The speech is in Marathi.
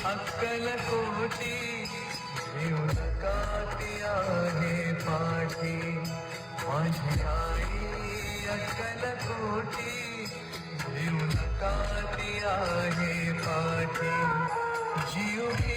अक्कलकोटी येऊन काठी आहे पाठी माझी आई अक्कलकोटी येऊन काठी आहे पाठी जीव की